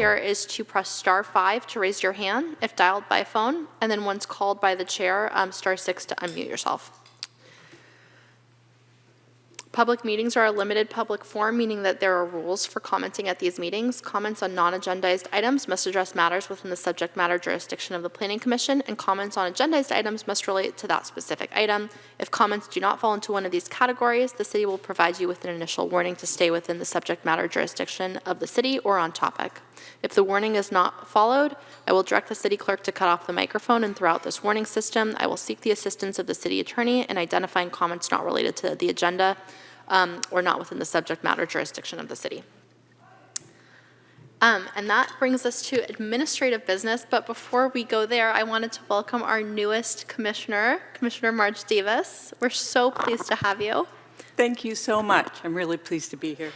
here is to press *5 to raise your hand if dialed by phone, and then once called by the chair, *6 to unmute yourself. Public meetings are a limited public forum, meaning that there are rules for commenting at these meetings. Comments on non-agendized items must address matters within the subject matter jurisdiction of the Planning Commission, and comments on agendized items must relate to that specific item. If comments do not fall into one of these categories, the city will provide you with an initial warning to stay within the subject matter jurisdiction of the city or on topic. If the warning is not followed, I will direct the city clerk to cut off the microphone, and throughout this warning system, I will seek the assistance of the city attorney in identifying comments not related to the agenda or not within the subject matter jurisdiction of the city. And that brings us to administrative business, but before we go there, I wanted to welcome our newest commissioner, Commissioner Marge Davis. We're so pleased to have you. Thank you so much. I'm really pleased to be here.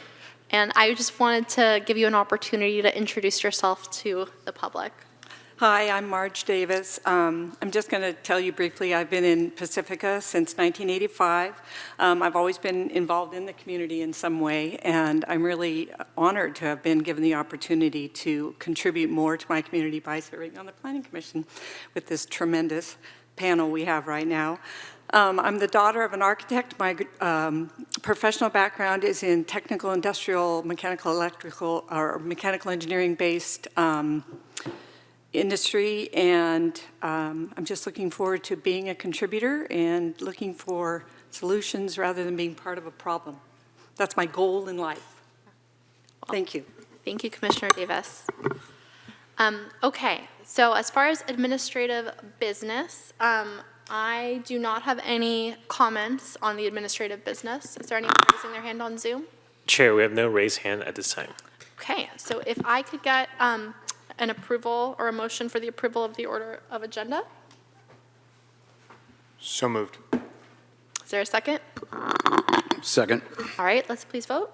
And I just wanted to give you an opportunity to introduce yourself to the public. Hi, I'm Marge Davis. I'm just going to tell you briefly, I've been in Pacifica since 1985. I've always been involved in the community in some way, and I'm really honored to have been given the opportunity to contribute more to my community by serving on the Planning Commission with this tremendous panel we have right now. I'm the daughter of an architect. My professional background is in technical, industrial, mechanical, electrical, or mechanical engineering-based industry, and I'm just looking forward to being a contributor and looking for solutions rather than being part of a problem. That's my goal in life. Thank you. Thank you, Commissioner Davis. Okay, so as far as administrative business, I do not have any comments on the administrative business. Is there anyone raising their hand on Zoom? Chair, we have no raised hand at this time. Okay, so if I could get an approval or a motion for the approval of the order of agenda. So moved. Is there a second? Second. All right, let's please vote.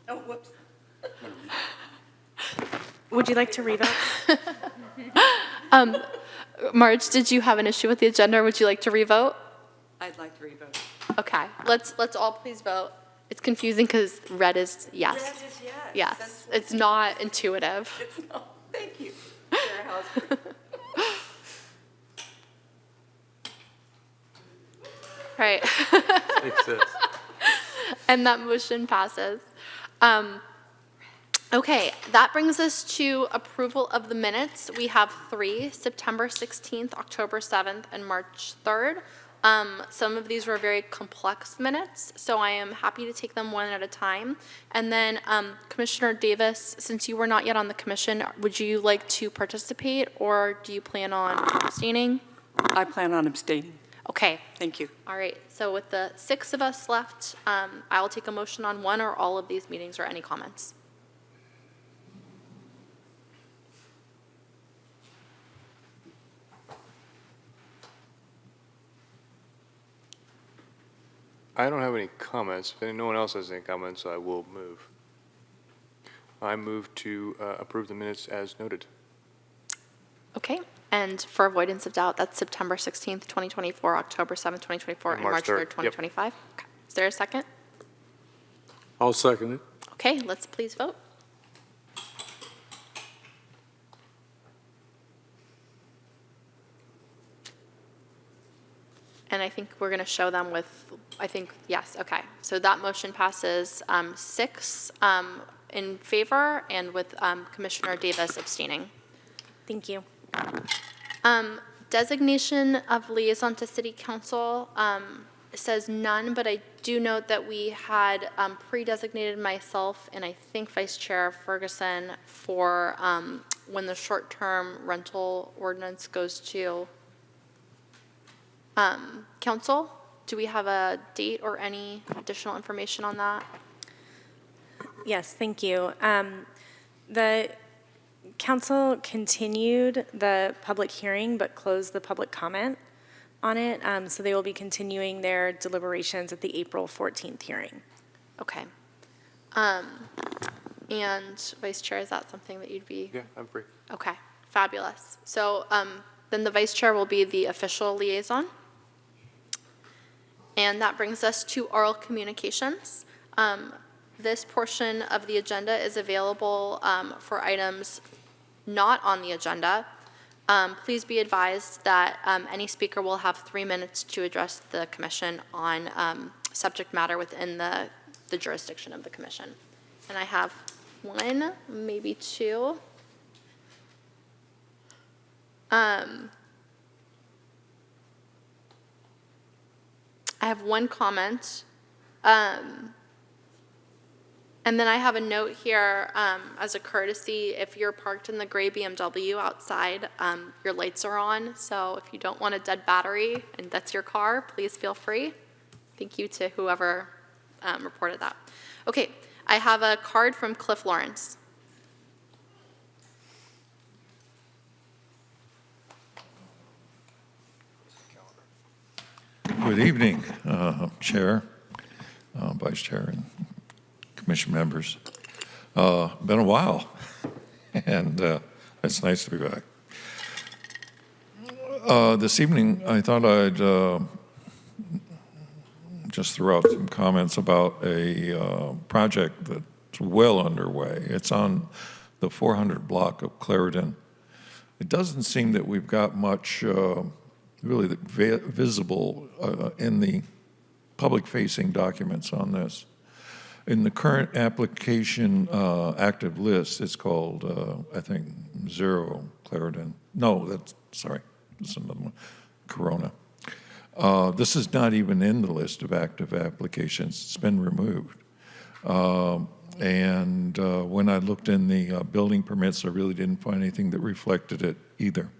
Oh, whoops. Would you like to revote? Marge, did you have an issue with the agenda, or would you like to revote? I'd like to revote. Okay, let's all please vote. It's confusing because red is yes. Red is yes. Yes, it's not intuitive. It's not. Thank you. Chair Hausberg. Right. And that motion passes. Okay, that brings us to approval of the minutes. We have 3, September 16th, October 7th, and March 3rd. Some of these were very complex minutes, so I am happy to take them one at a time. And then, Commissioner Davis, since you were not yet on the commission, would you like to participate, or do you plan on abstaining? I plan on abstaining. Okay. Thank you. All right, so with the 6 of us left, I will take a motion on one or all of these meetings or any comments. I don't have any comments. If no one else has any comments, I will move. I move to approve the minutes as noted. Okay, and for avoidance of doubt, that's September 16th, 2024, October 7th, 2024, and March 3rd, 2025. Yep. Okay. Is there a second? I'll second it. Okay, let's please vote. And I think we're going to show them with, yes, okay. So that motion passes 6 in favor and with Commissioner Davis abstaining. Thank you. Designation of liaison to City Council says none, but I do note that we had pre-designated myself and I think Vice Chair Ferguson for when the short-term rental ordinance goes to council. Do we have a date or any additional information on that? Yes, thank you. The council continued the public hearing but closed the public comment on it, so they will be continuing their deliberations at the April 14th hearing. Okay. And Vice Chair, is that something that you'd be? Yeah, I'm free. Okay, fabulous. So then the Vice Chair will be the official liaison? And that brings us to oral communications. This portion of the agenda is available for items not on the agenda. Please be advised that any speaker will have 3 minutes to address the commission on subject matter within the jurisdiction of the commission. And I have 1, maybe 2. I have 1 comment. And then I have a note here as a courtesy, if you're parked in the gray BMW outside, your lights are on. So if you don't want a dead battery and that's your car, please feel free. Thank you to whoever reported that. Okay, I have a card from Cliff Lawrence. Good evening, Chair, Vice Chair, and Commission members. Been a while, and it's nice to be back. This evening, I thought I'd just throw out some comments about a project that's well underway. It's on the 400 block of Clarendon. It doesn't seem that we've got much really visible in the public-facing documents on this. In the current application active list, it's called, I think, 0 Clarendon. No, that's another one, Corona. This is not even in the list of active applications. It's been removed. And when I looked in the building permits, I really didn't find anything that reflected it either.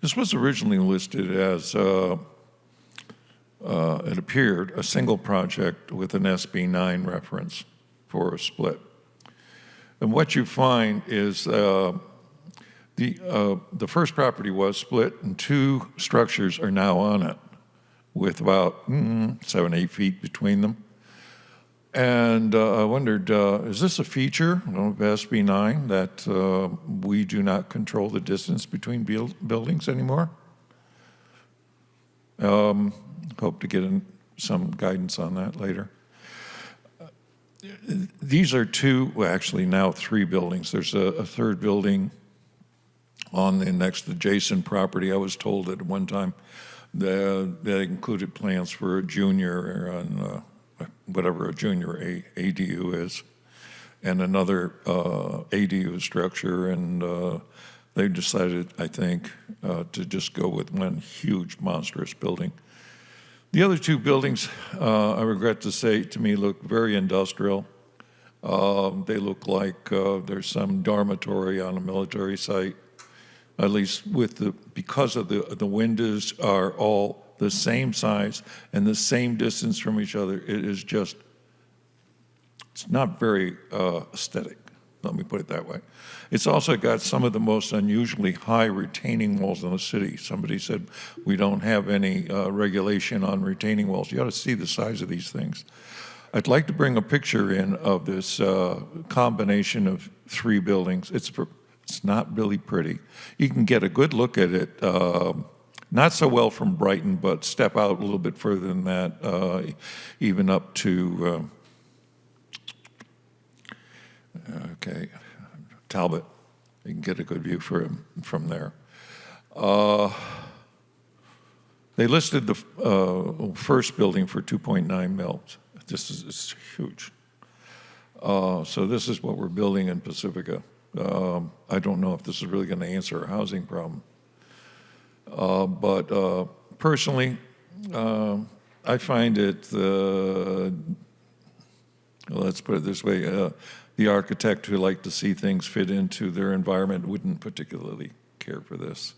This was originally listed as, it appeared, a single project with an SB 9 reference for a split. And what you find is the first property was split and 2 structures are now on it with about 7-8 feet between them. And I wondered, is this a feature of SB 9 that we do not control the distance between buildings anymore? Hope to get some guidance on that later. These are 2, well, actually now 3 buildings. There's a third building on the next adjacent property. I was told at one time that included plans for a junior and whatever a junior ADU is, and another ADU structure, and they decided, I think, to just go with one huge monstrous building. The other 2 buildings, I regret to say, to me look very industrial. They look like there's some dormitory on a military site, at least because of the windows are all the same size and the same distance from each other. It is just, it's not very aesthetic, let me put it that way. It's also got some of the most unusually high retaining walls in the city. Somebody said we don't have any regulation on retaining walls. You ought to see the size of these things. I'd like to bring a picture in of this combination of 3 buildings. It's not really pretty. You can get a good look at it, not so well from Brighton, but step out a little bit further than that, even up to, Talbot. You can get a good view from there. They listed the first building for 2.9 mils. This is huge. So this is what we're building in Pacifica. I don't know if this is really going to answer our housing problem. But personally, I find it, let's put it this way, the architect who like to see things fit into their environment wouldn't particularly care for this.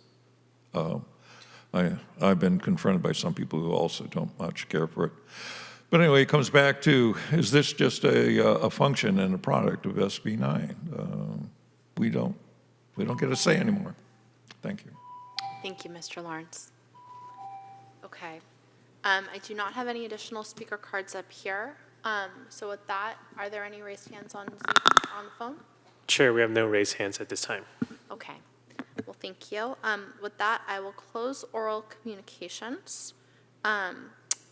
I've been confronted by some people who also don't much care for it. But anyway, it comes back to, is this just a function and a product of SB 9? We don't get a say anymore. Thank you. Thank you, Mr. Lawrence. Okay. I do not have any additional speaker cards up here. So with that, are there any raised hands on the phone? Chair, we have no raised hands at this time. Okay. Well, thank you. With that, I will close oral communications.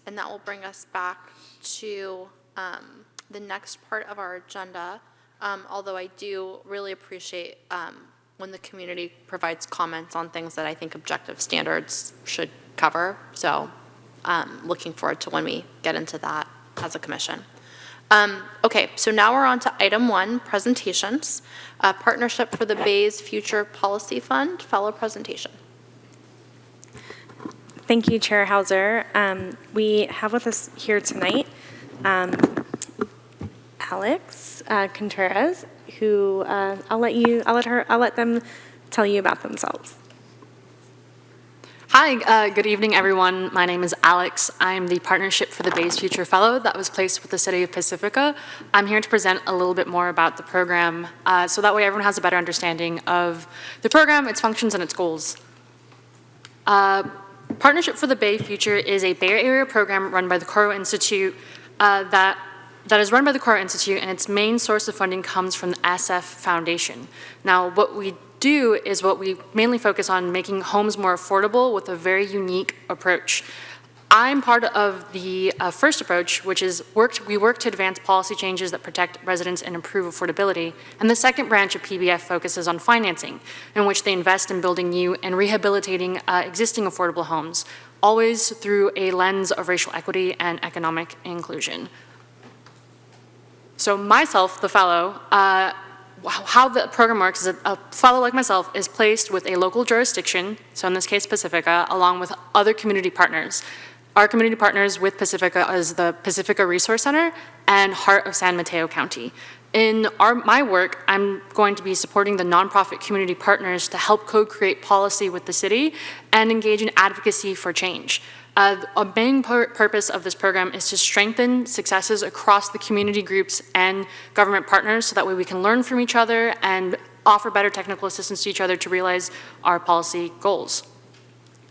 And that will bring us back to the next part of our agenda, although I do really appreciate when the community provides comments on things that I think objective standards should cover. So looking forward to when we get into that as a commission. Okay, so now we're on to item 1, presentations. Partnership for the Bay's Future Policy Fund, fellow presentation. Thank you, Chair Hauser. We have with us here tonight Alex Contreras, who I'll let them tell you about themselves. Hi, good evening, everyone. My name is Alex. I'm the Partnership for the Bay's Future Fellow that was placed with the City of Pacifica. I'm here to present a little bit more about the program, so that way everyone has a better understanding of the program, its functions, and its goals. Partnership for the Bay Future is a Bay Area program run by the Coro Institute that is run by the Coro Institute, and its main source of funding comes from the SF Foundation. Now, what we do is what we mainly focus on, making homes more affordable with a very unique approach. I'm part of the first approach, which is we work to advance policy changes that protect residents and improve affordability. And the second branch of PBF focuses on financing, in which they invest in building new and rehabilitating existing affordable homes, always through a lens of racial equity and economic inclusion. So myself, the fellow, how the program works is that a fellow like myself is placed with a local jurisdiction, so in this case Pacifica, along with other community partners. Our community partners with Pacifica is the Pacifica Resource Center and Heart of San Mateo County. In my work, I'm going to be supporting the nonprofit community partners to help co-create policy with the city and engage in advocacy for change. A main purpose of this program is to strengthen successes across the community groups and government partners so that way we can learn from each other and offer better technical assistance to each other to realize our policy goals.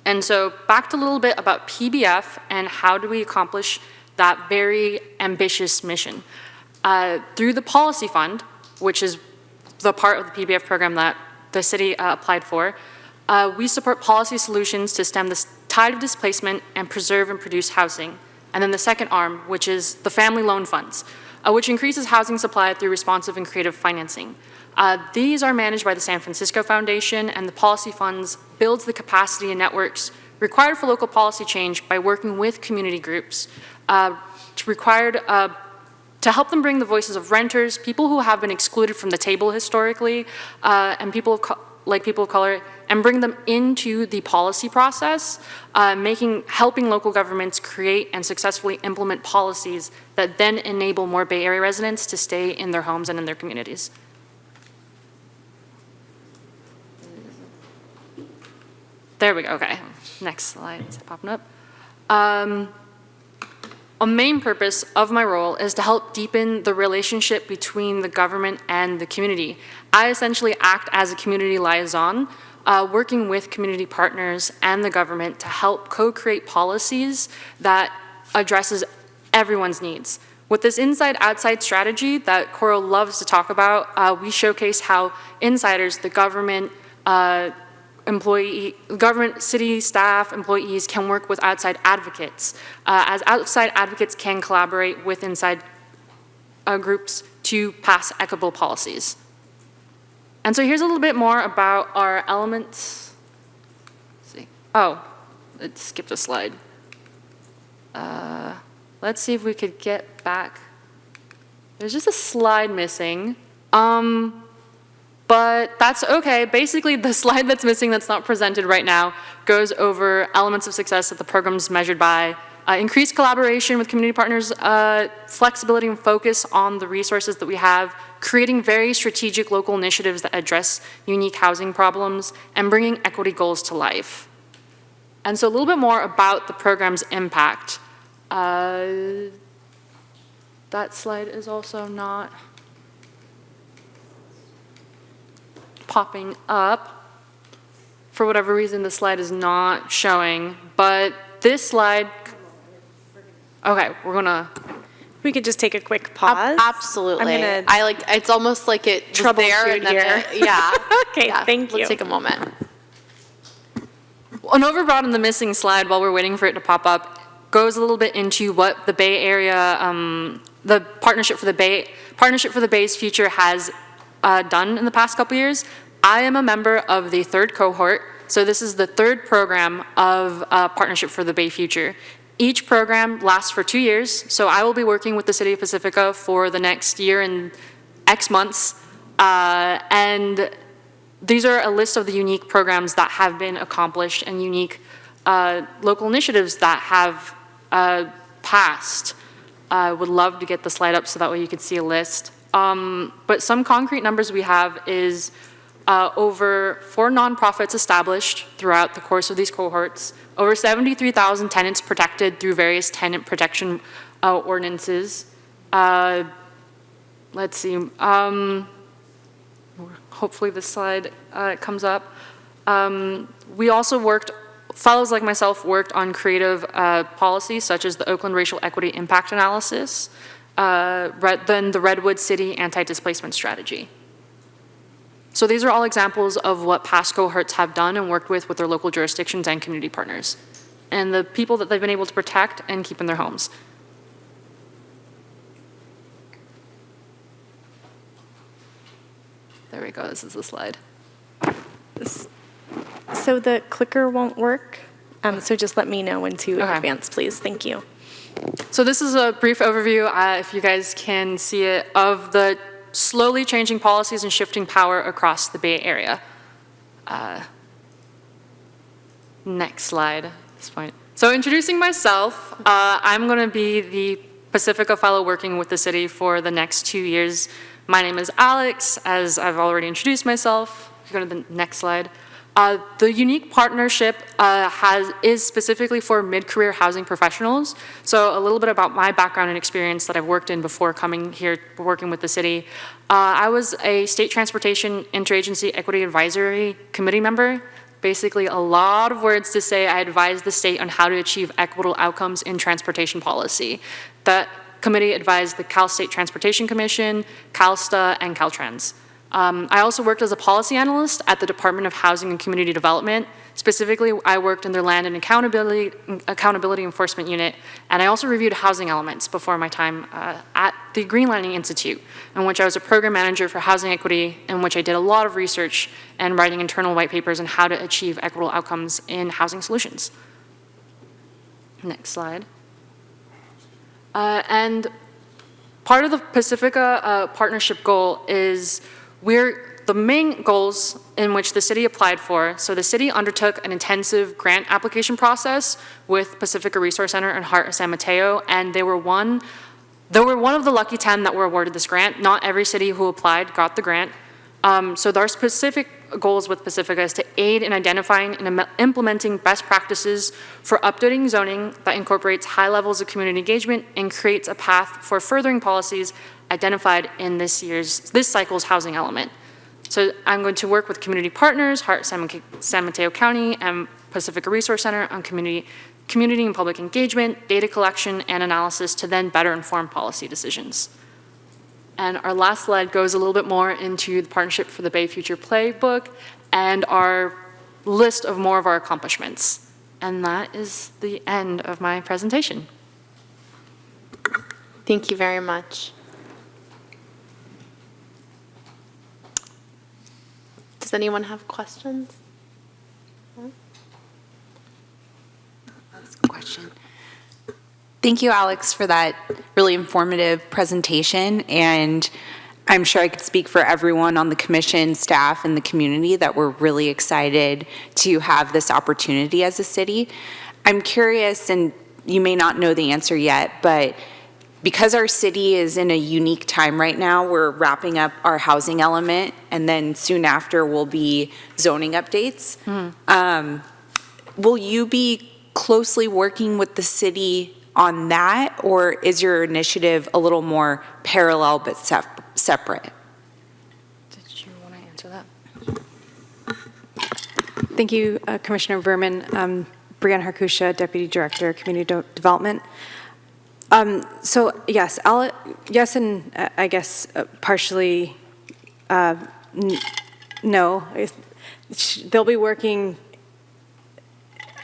And so back to a little bit about PBF and how do we accomplish that very ambitious mission. Through the Policy Fund, which is the part of the PBF program that the city applied for, we support policy solutions to stem the tide of displacement and preserve and produce housing. And then the second arm, which is the family loan funds, which increases housing supply through responsive and creative financing. These are managed by the San Francisco Foundation, and the policy funds builds the capacity and networks required for local policy change by working with community groups to help them bring the voices of renters, people who have been excluded from the table historically, and people of color, and bring them into the policy process, helping local governments create and successfully implement policies that then enable more Bay Area residents to stay in their homes and in their communities. There we go, okay. Next slide, is it popping up? A main purpose of my role is to help deepen the relationship between the government and the community. I essentially act as a community liaison, working with community partners and the government to help co-create policies that addresses everyone's needs. With this inside-outside strategy that Coro loves to talk about, we showcase how insiders, the government, city staff, employees can work with outside advocates, as outside advocates can collaborate with inside groups to pass equitable policies. And so here's a little bit more about our elements. Let's see. Oh, it skipped a slide. Let's see if we could get back. There's just a slide missing. But that's okay. Basically, the slide that's missing that's not presented right now goes over elements of success that the program's measured by. Increased collaboration with community partners, flexibility and focus on the resources that we have, creating very strategic local initiatives that address unique housing problems, and bringing equity goals to life. And so a little bit more about the program's impact. That slide is also not popping up. For whatever reason, the slide is not showing, but this slide, okay, we're gonna. We could just take a quick pause. Absolutely. I'm gonna it's almost like it was there and then here. yeah. Okay, yeah. thank you. Let's take a moment. An overbroad in the missing slide while we're waiting for it to pop up. goes a little bit into what the Bay Area, the Partnership for the Bay's Future has done in the past couple years. I am a member of the third cohort, so this is the third program of Partnership for the Bay Future. Each program lasts for 2 years, so I will be working with the City of Pacifica for the next year and X months, and these are a list of the unique programs that have been accomplished and unique local initiatives that have passed. I would love to get the slide up so that way you could see a list. But some concrete numbers we have is over 4 nonprofits established throughout the course of these cohorts, over 73,000 tenants protected through various tenant protection ordinances. Let's see. Hopefully this slide comes up. We also fellows like myself worked on creative policies such as the Oakland Racial Equity Impact Analysis, then the Redwood City Anti-Displacement Strategy. So these are all examples of what past cohorts have done and worked with their local jurisdictions and community partners, and the people that they've been able to protect and keep in their homes. There we go, this is the slide. So the clicker won't work, so just let me know when to Okay. advance, please. Thank you. So this is a brief overview, if you guys can see it, of the slowly changing policies and shifting power across the Bay Area. Next slide at this point. So introducing myself, I'm going to be the Pacifica Fellow working with the city for the next 2 years. My name is Alex, as I've already introduced myself. If you go to the next slide. The unique partnership is specifically for mid-career housing professionals. So a little bit about my background and experience that I've worked in before coming here working with the city. I was a state transportation interagency equity advisory committee member. Basically a lot of words to say I advised the state on how to achieve equitable outcomes in transportation policy. That committee advised the Cal State Transportation Commission, CalSTA, and Caltrans. I also worked as a policy analyst at the Department of Housing and Community Development. Specifically, I worked in their Land and Accountability Enforcement Unit, and I also reviewed housing elements before my time at the Greenlining Institute, in which I was a program manager for housing equity, in which I did a lot of research and writing internal white papers on how to achieve equitable outcomes in housing solutions. Next slide. And part of the Pacifica partnership goal is the main goals in which the city applied for. So the city undertook an intensive grant application process with Pacifica Resource Center and Heart of San Mateo, and they were one of the lucky 10 that were awarded this grant. Not every city who applied got the grant. So our specific goals with Pacifica is to aid in identifying and implementing best practices for updating zoning that incorporates high levels of community engagement and creates a path for furthering policies identified in this cycle's housing element. So I'm going to work with community partners, Heart San Mateo County, and Pacifica Resource Center on community and public engagement, data collection, and analysis to then better inform policy decisions. And our last slide goes a little bit more into the Partnership for the Bay Future Playbook and our list of more of our accomplishments. And that is the end of my presentation. Thank you very much. Does anyone have questions? That's a question. Thank you, Alex, for that really informative presentation. And I'm sure I could speak for everyone on the commission, staff, and the community that we're really excited to have this opportunity as a city. I'm curious, and you may not know the answer yet, but because our city is in a unique time right now, we're wrapping up our housing element, and then soon after will be zoning updates. Will you be closely working with the city on that, or is your initiative a little more parallel but separate? Did you want to answer that? Thank you, Commissioner Berman. Brianne Harkusha, Deputy Director, Community Development. So yes, yes, and I guess partially no. They'll be working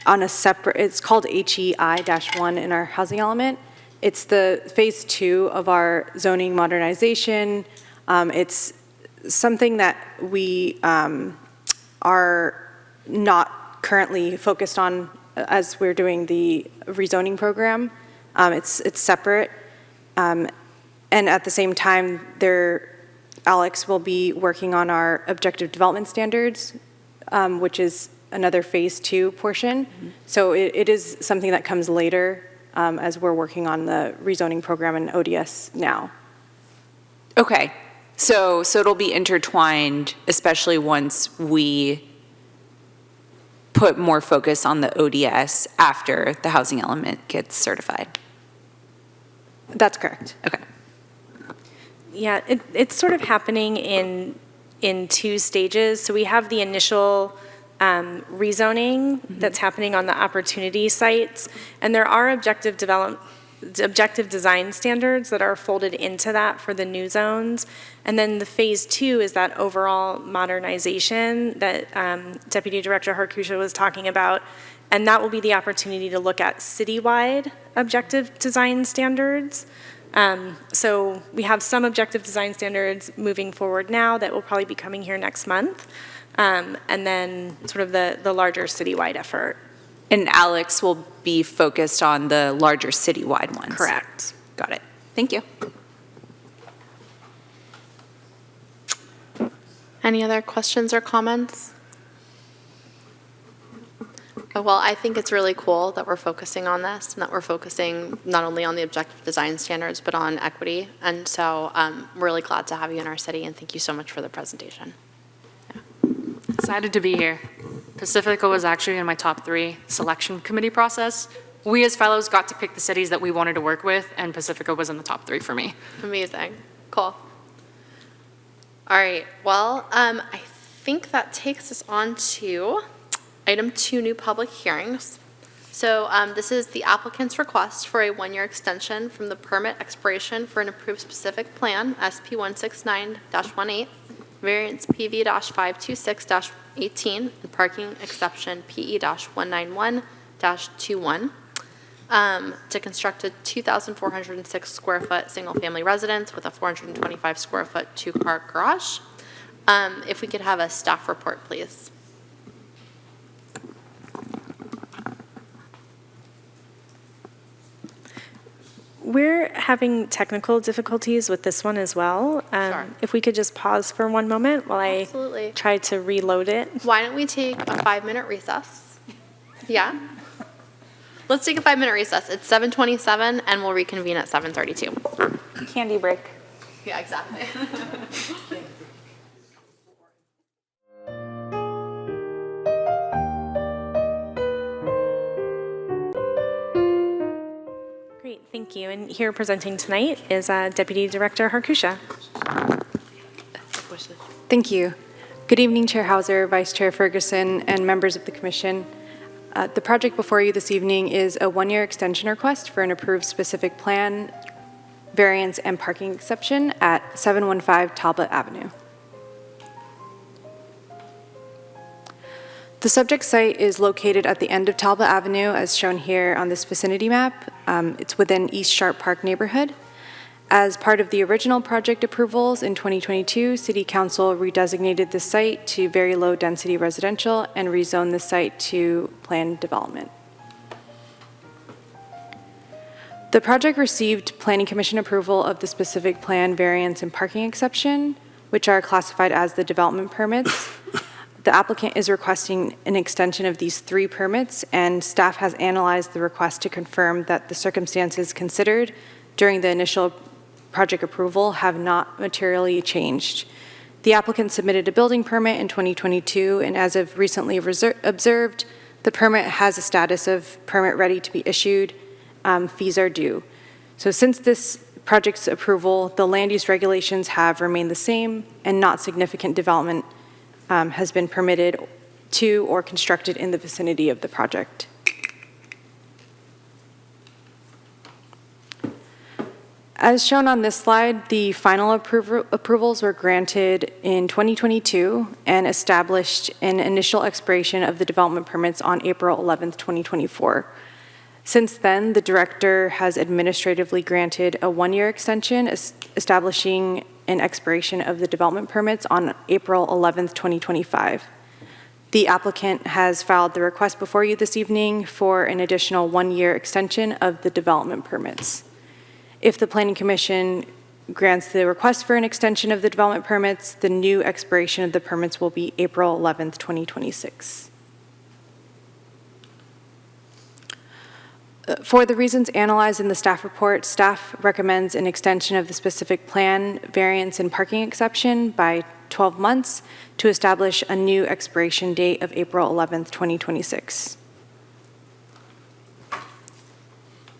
on a separate, it's called HEI-1 in our housing element. It's the phase 2 of our zoning modernization. It's something that we are not currently focused on as we're doing the rezoning program. It's separate. And at the same time, Alex will be working on our objective development standards, which is another phase 2 portion. So it is something that comes later as we're working on the rezoning program and ODS now. Okay, so it'll be intertwined, especially once we put more focus on the ODS after the housing element gets certified. That's correct. Okay. Yeah, it's sort of happening in 2 stages. So we have the initial rezoning that's happening on the opportunity sites, and there are objective design standards that are folded into that for the new zones. And then the phase 2 is that overall modernization that Deputy Director Harkusha was talking about, and that will be the opportunity to look at citywide objective design standards. So we have some objective design standards moving forward now that will probably be coming here next month, and then sort of the larger citywide effort. And Alex will be focused on the larger citywide ones? Correct. Got it. Thank you. Any other questions or comments? Well, I think it's really cool that we're focusing on this and that we're focusing not only on the objective design standards, but on equity. And so I'm really glad to have you in our city, and thank you so much for the presentation. Excited to be here. Pacifica was actually in my top 3 selection committee process. We as fellows got to pick the cities that we wanted to work with, and Pacifica was in the top 3 for me. Amazing. Cool. All right. Well, I think that takes us on to item 2, new public hearings. So this is the applicant's request for a 1-year extension from the permit expiration for an approved specific plan, SP 169-18, variance PV-526-18, and parking exception PE-191-21, to construct a 2,406 square foot single-family residence with a 425 square foot 2-car garage. If we could have a staff report, please. We're having technical difficulties with this one as well. Sure. If we could just pause for 1 moment while Absolutely. I try to reload it. Why don't we take a 5-minute recess? Yeah? Let's take a 5-minute recess. It's 7:27, and we'll reconvene at 7:32. Candy break. Yeah, exactly. Great, thank you. And here presenting tonight is Deputy Director Harkusha. Thank you. Good evening, Chair Hauser, Vice Chair Ferguson, and members of the Commission. The project before you this evening is a 1-year extension request for an approved specific plan, variance, and parking exception at 715 Talbot Avenue. The subject site is located at the end of Talbot Avenue, as shown here on this vicinity map. It's within East Sharp Park neighborhood. As part of the original project approvals in 2022, City Council redesignated the site to very low-density residential and rezoned the site to planned development. The project received Planning Commission approval of the specific plan, variance, and parking exception, which are classified as the development permits. The applicant is requesting an extension of these 3 permits, and staff has analyzed the request to confirm that the circumstances considered during the initial project approval have not materially changed. The applicant submitted a building permit in 2022, and as of recently observed, the permit has a status of permit ready to be issued. Fees are due. So since this project's approval, the land use regulations have remained the same, and not significant development has been permitted to or constructed in the vicinity of the project. As shown on this slide, the final approvals were granted in 2022 and established an initial expiration of the development permits on April 11th, 2024. Since then, the director has administratively granted a one-year extension, establishing an expiration of the development permits on April 11th, 2025. The applicant has filed the request before you this evening for an additional one-year extension of the development permits. If the Planning Commission grants the request for an extension of the development permits, the new expiration of the permits will be April 11th, 2026. For the reasons analyzed in the staff report, staff recommends an extension of the specific plan, variance, and parking exception by 12 months to establish a new expiration date of April 11th, 2026.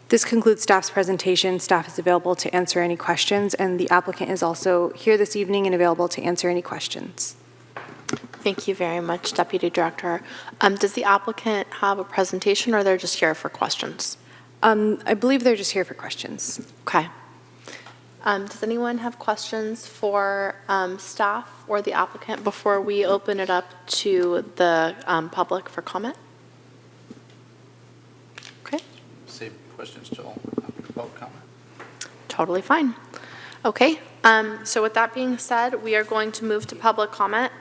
This concludes staff's presentation. Staff is available to answer any questions, and the applicant is also here this evening and available to answer any questions. Thank you very much, Deputy Director. Does the applicant have a presentation, or they're just here for questions? I believe they're just here for questions. Okay. Does anyone have questions for staff or the applicant before we open it up to the public for comment? Okay. Save questions till after public comment. Totally fine. Okay. So with that being said, we are going to move to public comment.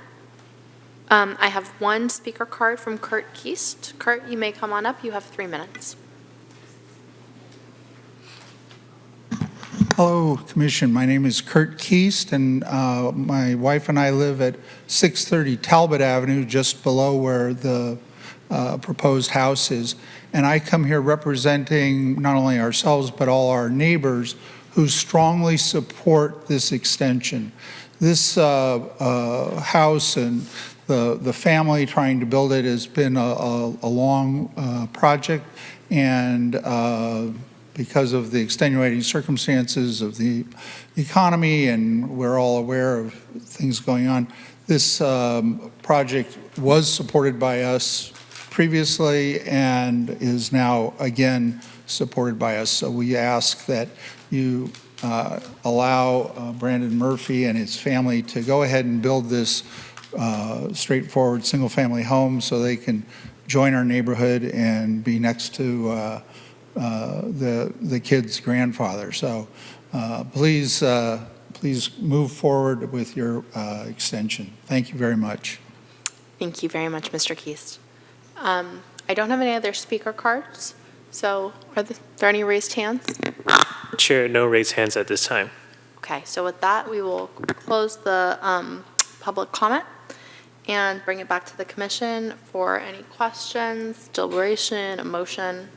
I have one speaker card from Kurt Keast. Kurt, you may come on up. You have 3 minutes. Hello, Commission. My name is Kurt Keast, and my wife and I live at 630 Talbot Avenue, just below where the proposed house is. And I come here representing not only ourselves, but all our neighbors who strongly support this extension. This house and the family trying to build it has been a long project, and because of the extenuating circumstances of the economy, and we're all aware of things going on, this project was supported by us previously and is now again supported by us. So we ask that you allow Brandon Murphy and his family to go ahead and build this straightforward single-family home so they can join our neighborhood and be next to the kid's grandfather. So please move forward with your extension. Thank you very much. Thank you very much, Mr. Keast. I don't have any other speaker cards, so are there any raised hands? Chair, no raised hands at this time. Okay, so with that, we will close the public comment and bring it back to the commission for any questions, deliberation, a motion.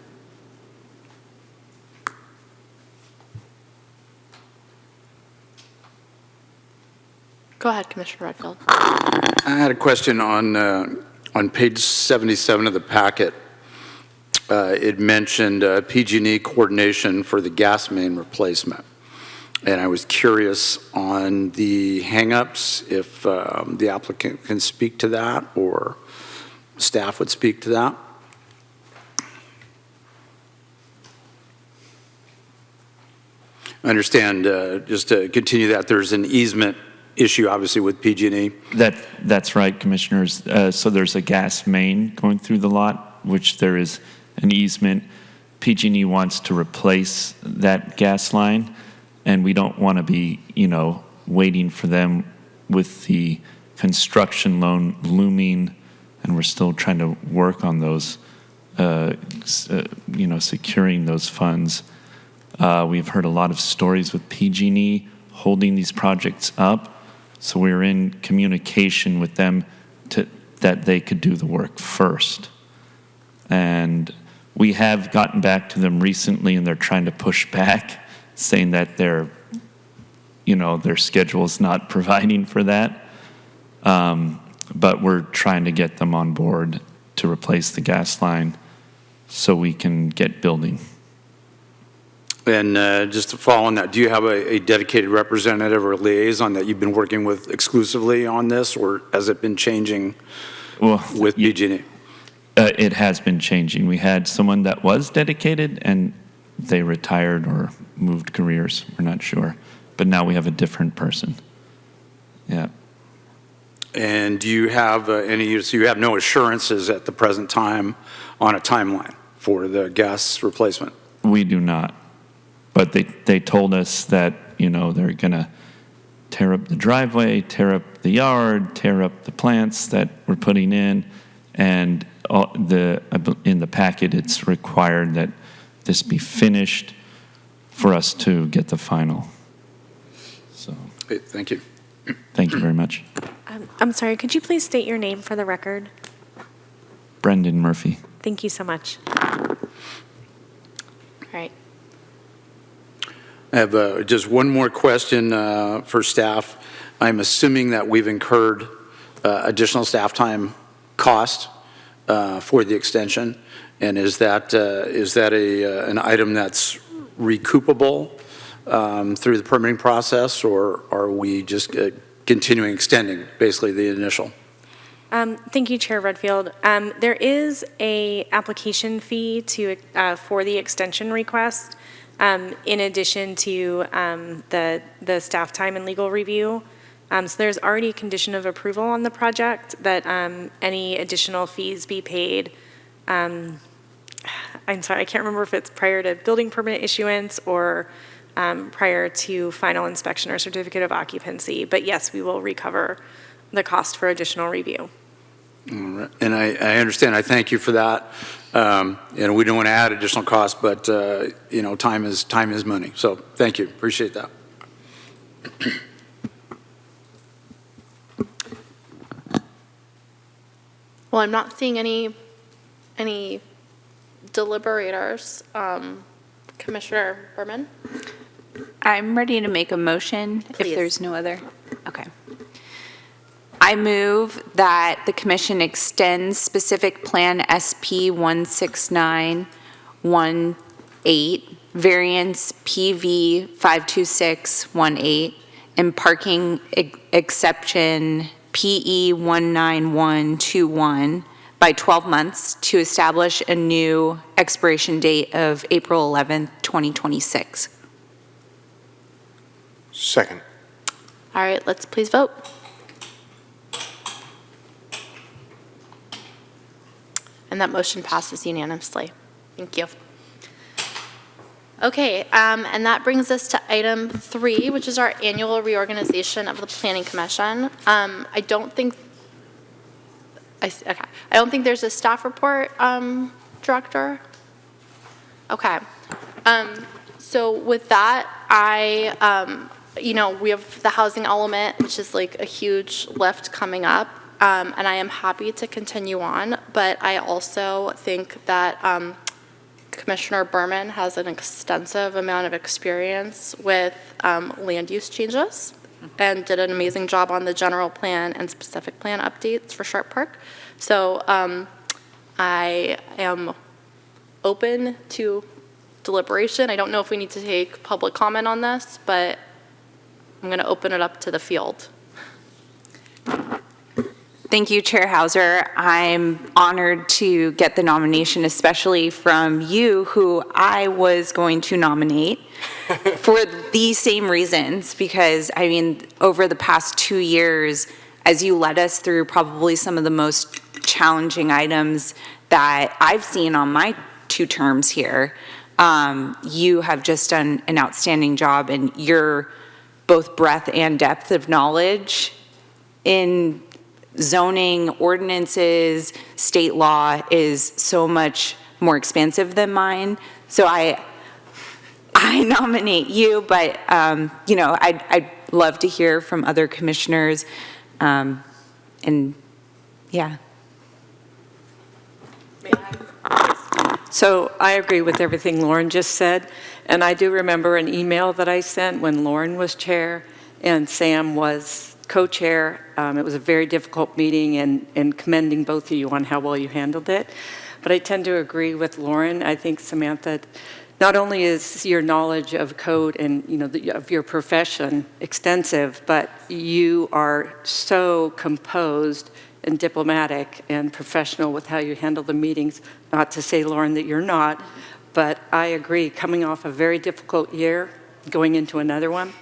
Go ahead, Commissioner Redfield. I had a question on page 77 of the packet. It mentioned PG&E coordination for the gas main replacement. And I was curious on the hangups, if the applicant can speak to that or staff would speak to that. I understand, just to continue that, there's an easement issue, obviously, with PG&E. That's right, Commissioners. So there's a gas main going through the lot, which there is an easement. PG&E wants to replace that gas line, and we don't want to be, waiting for them with the construction loan looming, and we're still trying to work on those, securing those funds. We've heard a lot of stories with PG&E holding these projects up, so we're in communication with them that they could do the work first. And we have gotten back to them recently, and they're trying to push back, saying that their schedule is not providing for that. But we're trying to get them on board to replace the gas line so we can get building. And just to follow on that, do you have a dedicated representative or liaison that you've been working with exclusively on this, or has it been changing with PG&E? It has been changing. We had someone that was dedicated, and they retired or moved careers. We're not sure. But now we have a different person. Yeah. And do you have so you have no assurances at the present time on a timeline for the gas replacement? We do not. But they told us that, they're going to tear up the driveway, tear up the yard, tear up the plants that we're putting in, and in the packet, it's required that this be finished for us to get the final. So. Okay, thank you. Thank you very much. I'm sorry, could you please state your name for the record? Brendan Murphy. Thank you so much. All right. I have just one more question for staff. I'm assuming that we've incurred additional staff time cost for the extension, and is that an item that's recoupable through the permitting process, or are we just continuing extending basically the initial? Thank you, Chair Redfield. There is a application fee for the extension request, in addition to the staff time and legal review. So there's already a condition of approval on the project that any additional fees be paid. I'm sorry, I can't remember if it's prior to building permit issuance or prior to final inspection or certificate of occupancy. But yes, we will recover the cost for additional review. All right. And I understand. I thank you for that. And we don't want to add additional costs, but time is money. So thank you. Appreciate that. Well, I'm not seeing any deliberators. Commissioner Berman? I'm ready to make a motion Please. if there's no other. Okay. I move that the commission extends specific plan SP 16918, variance PV 52618, and parking exception PE 19121 by 12 months to establish a new expiration date of April 11th, 2026. Second. All right, let's please vote. And that motion passes unanimously. Thank you. Okay, and that brings us to item 3, which is our annual reorganization of the Planning Commission. I don't think there's a staff report, Director. Okay. So with that, we have the housing element, which is like a huge lift coming up. And I am happy to continue on, but I also think that Commissioner Berman has an extensive amount of experience with land use changes and did an amazing job on the general plan and specific plan updates for Sharp Park. So I am open to deliberation. I don't know if we need to take public comment on this, but I'm going to open it up to the field. Thank you, Chair Hauser. I'm honored to get the nomination, especially from you, who I was going to nominate for the same reasons, because, over the past 2 years, as you led us through probably some of the most challenging items that I've seen on my 2 terms here, you have just done an outstanding job, and your both breadth and depth of knowledge in zoning, ordinances, state law is so much more expansive than mine. So I nominate you, but, I'd love to hear from other commissioners. And yeah. So I agree with everything Lauren just said, and I do remember an email that I sent when Lauren was chair and Sam was co-chair. It was a very difficult meeting, and commending both of you on how well you handled it. But I tend to agree with Lauren. I think, Samantha, not only is your knowledge of code and of your profession extensive, but you are so composed and diplomatic and professional with how you handle the meetings. Not to say, Lauren, that you're not, But I agree, coming off a very difficult year, going into another one,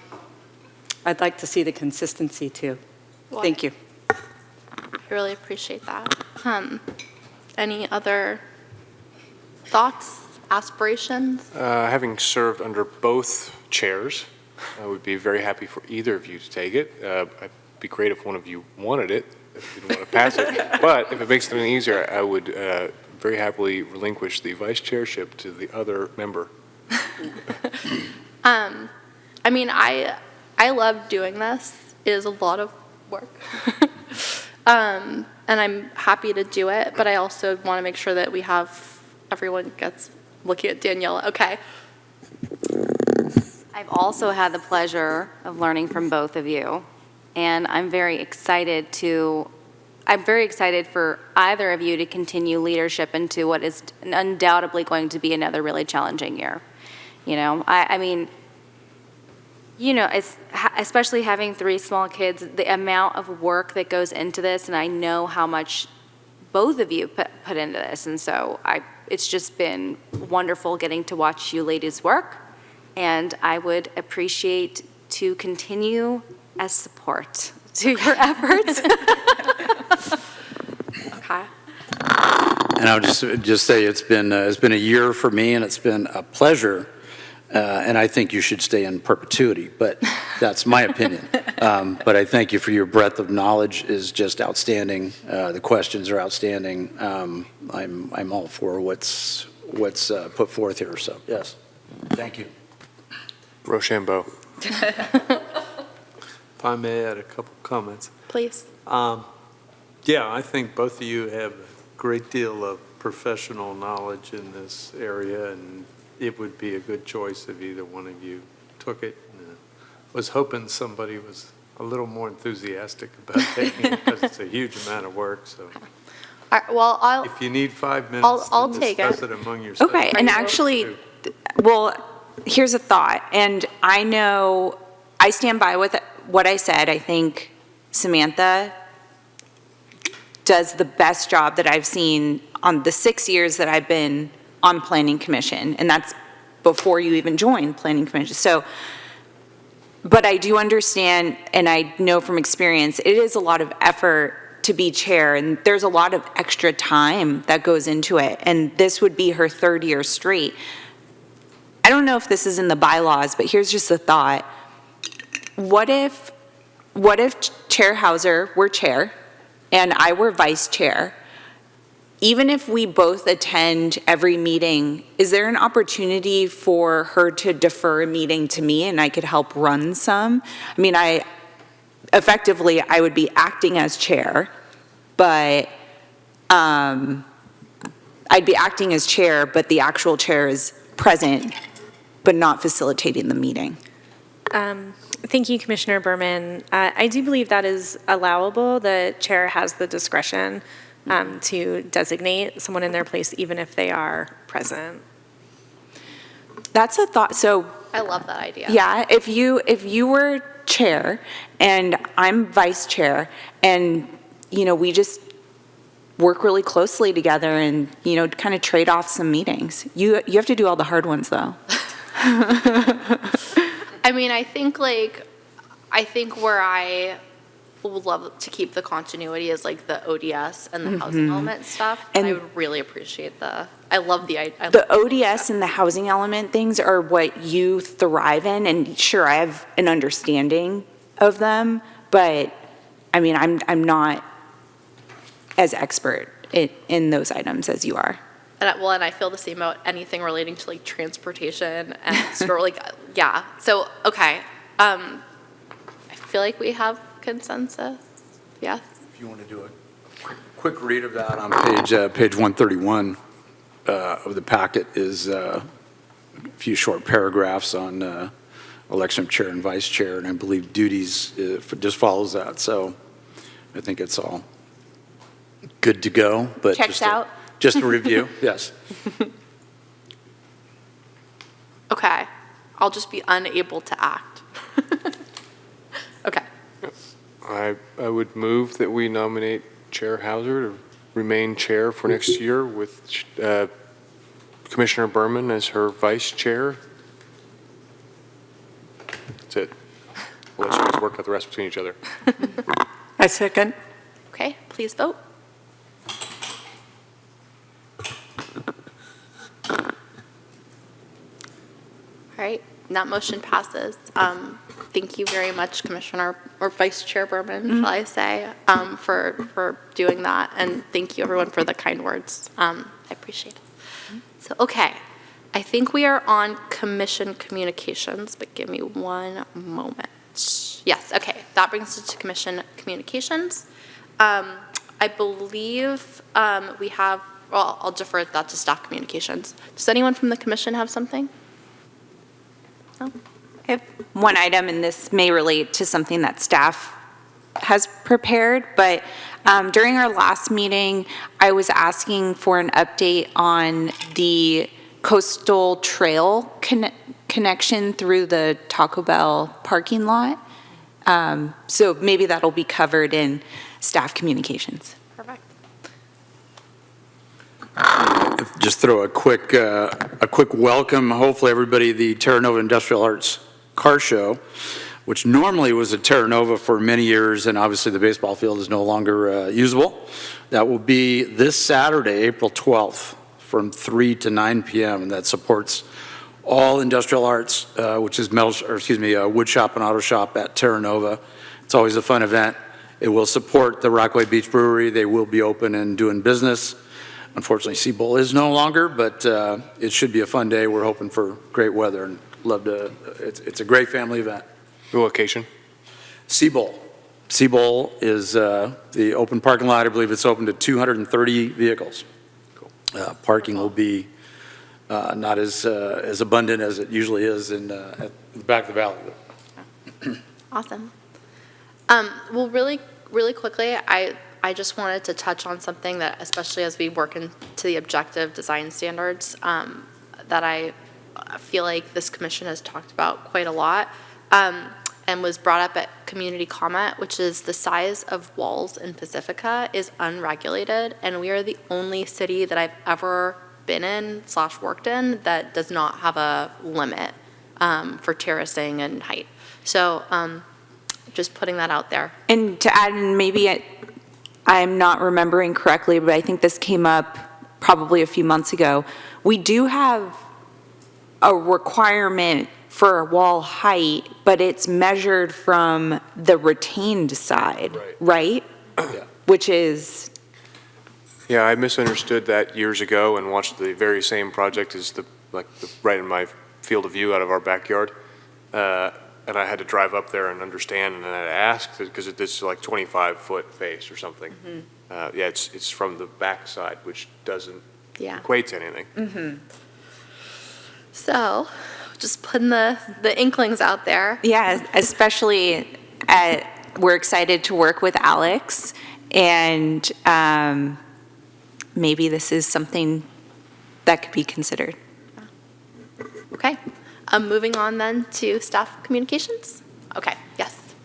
I'd like to see the consistency too. Thank you. I really appreciate that. Any other thoughts, aspirations? Having served under both chairs, I would be very happy for either of you to take it. It'd be great if one of you wanted it, if you didn't want to pass it. But if it makes it any easier, I would very happily relinquish the vice chairship to the other member. I mean, I love doing this. It is a lot of work. And I'm happy to do it, but I also want to make sure that we have, everyone gets, looking at Daniela, okay. I've also had the pleasure of learning from both of you, and I'm very excited for either of you to continue leadership into what is undoubtedly going to be another really challenging year. You know, I mean, you know, especially having 3 small kids, the amount of work that goes into this, and I know how much both of you put into this, and so it's just been wonderful getting to watch you ladies work, and I would appreciate to continue as support to your efforts. Okay. And I'll just say it's been a year for me, and it's been a pleasure. And I think you should stay in perpetuity, but that's my opinion. But I thank you for your breadth of knowledge is just outstanding. The questions are outstanding. I'm all for what's put forth here. So yes, thank you. Rochambeau. If I may add a couple comments. Please. Yeah, I think both of you have a great deal of professional knowledge in this area, and it would be a good choice if either one of you took it. And, was hoping somebody was a little more enthusiastic about taking it because it's a huge amount of work. So, All right, well, if you need 5 minutes I'll to take discuss it. it among yourselves. Okay, and actually, well, here's a thought, and I know, I stand by with what I said. I think Samantha does the best job that I've seen on the 6 years that I've been on Planning Commission, and that's before you even joined Planning Commission. So, but I do understand, and I know from experience, it is a lot of effort to be chair, and there's a lot of extra time that goes into it, and this would be her 3rd year straight. I don't know if this is in the bylaws, but here's just a thought. What if Chair Hauser were chair, and I were vice chair? Even if we both attend every meeting, is there an opportunity for her to defer a meeting to me and I could help run some? I mean, effectively, I would be acting as chair, but I'd be acting as chair, but the actual chair is present, but not facilitating the meeting. Thank you, Commissioner Berman. I do believe that is allowable. The chair has the discretion to designate someone in their place, even if they are present. That's a thought. So I love that idea. yeah, if you were chair and I'm vice chair, and we just work really closely together and kind of trade off some meetings. You have to do all the hard ones though. I mean, I think where I would love to keep the continuity is like the ODS and the housing element stuff. And I would really appreciate I love the idea. The ODS and the housing element things are what you thrive in, and sure, I have an understanding of them, but I mean, I'm not as expert in those items as you are. And I feel the same about anything relating to like transportation and store, yeah. So, okay. I feel like we have consensus. Yes? If you want to do a quick read of that on page 131 of the packet is a few short paragraphs on election of chair and vice chair, and I believe duties just follows that. So I think it's all good to go. But checks out. Just a review, yes. Okay. I'll just be unable to act. Okay. I would move that we nominate Chair Hauser to remain chair for next year with Commissioner Berman as her vice chair. That's it. We'll let you guys work out the rest between each other. I second. Okay, please vote. All right, that motion passes. Thank you very much, Commissioner, or Vice Chair Berman, shall I say, for doing that. And thank you, everyone, for the kind words. I appreciate it. So, okay, I think we are on commission communications, but give me one moment. Yes, okay, that brings us to commission communications. I believe we have, well, I'll defer that to staff communications. Does anyone from the commission have something? No? I have one item, and this may relate to something that staff has prepared, but during our last meeting, I was asking for an update on the coastal trail connection through the Taco Bell parking lot. So maybe that'll be covered in staff communications. Perfect. Just throw a quick welcome, hopefully everybody, the Terra Nova Industrial Arts Car Show, which normally was at Terra Nova for many years, and obviously the baseball field is no longer usable. That will be this Saturday, April 12th, from 3 to 9 p.m., and that supports all industrial arts, which is wood shop and auto shop at Terra Nova. It's always a fun event. It will support the Rockaway Beach Brewery. They will be open and doing business. Unfortunately, Sea Bowl is no longer, but it should be a fun day. We're hoping for great weather and love to. It's a great family event. The location? Sea Bowl. Sea Bowl is the open parking lot. I believe it's open to 230 vehicles. Cool. Parking will be not as abundant as it usually is at the back of the valley. Awesome. Well, really quickly, I just wanted to touch on something that, especially as we work into the objective design standards, that I feel like this commission has talked about quite a lot, and was brought up at community comment, which is the size of walls in Pacifica is unregulated, and we are the only city that I've ever been in / worked in that does not have a limit for terracing and height. So just putting that out there. And to add, and maybe I'm not remembering correctly, but I think this came up probably a few months ago. We do have a requirement for wall height, but it's measured from the retained side, right? Yeah. Which is, Yeah, I misunderstood that years ago and watched the very same project as right in my field of view out of our backyard. And I had to drive up there and understand, and then I asked, because it's like 25-foot face or something. Mm-hmm. Yeah, it's from the back side, which doesn't Yeah. equate to anything. Mm-hmm. So, just putting the inklings out there. yeah, especially we're excited to work with Alex, and maybe this is something that could be considered. Okay. Moving on then to staff communications. Okay, yes.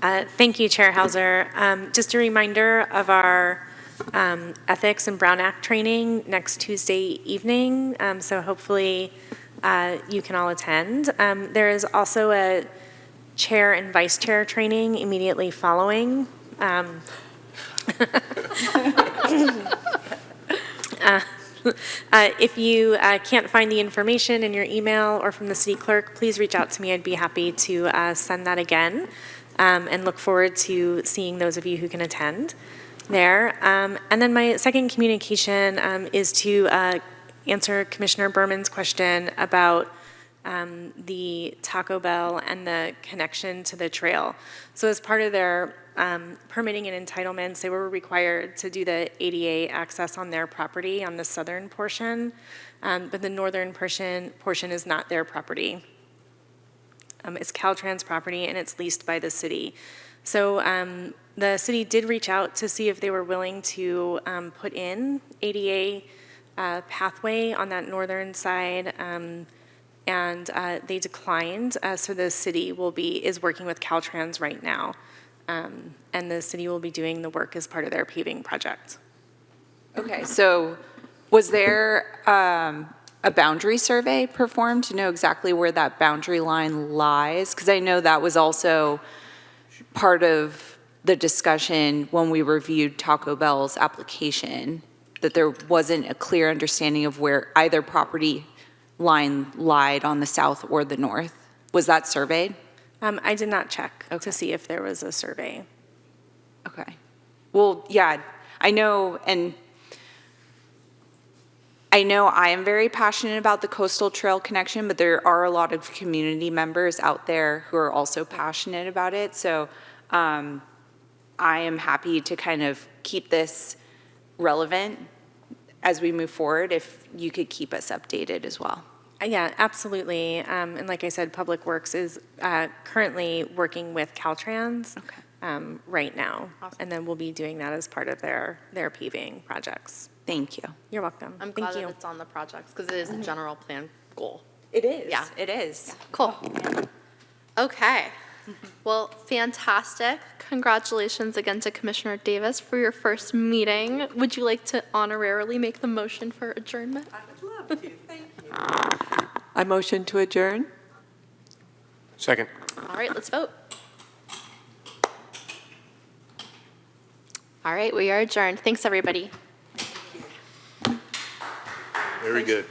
Thank you, Chair Hauser. Just a reminder of our Ethics and Brown Act training next Tuesday evening, so hopefully you can all attend. There is also a chair and vice chair training immediately following. If you can't find the information in your email or from the city clerk, please reach out to me. I'd be happy to send that again, and look forward to seeing those of you who can attend there. And then my second communication is to answer Commissioner Berman's question about the Taco Bell and the connection to the trail. So as part of their permitting and entitlements, they were required to do the ADA access on their property on the southern portion, but the northern portion is not their property. It's Caltrans property, and it's leased by the city. So the city did reach out to see if they were willing to put in ADA pathway on that northern side, and they declined. So the city is working with Caltrans right now, and the city will be doing the work as part of their paving project. Okay, so Was there a boundary survey performed to know exactly where that boundary line lies? Because I know that was also part of the discussion when we reviewed Taco Bell's application, that there wasn't a clear understanding of where either property line lied on the south or the north. Was that surveyed? I did not check to see if there was a survey. Okay. Well, yeah, I know I am very passionate about the coastal trail connection, but there are a lot of community members out there who are also passionate about it. So I am happy to kind of keep this relevant as we move forward, if you could keep us updated as well. Yeah, absolutely. And like I said, Public Works is currently working with Caltrans right now. And then we'll be doing that as part of their paving projects. Thank you. You're welcome. I'm glad that it's on the projects because it is a general plan goal. It is. Yeah. It is. Cool. Okay. Well, fantastic. Congratulations again to Commissioner Davis for your first meeting. Would you like to honorarily make the motion for adjournment? I would love to, thank you. I motion to adjourn. Second. All right, let's vote. All right, we are adjourned. Thanks, everybody. Very good.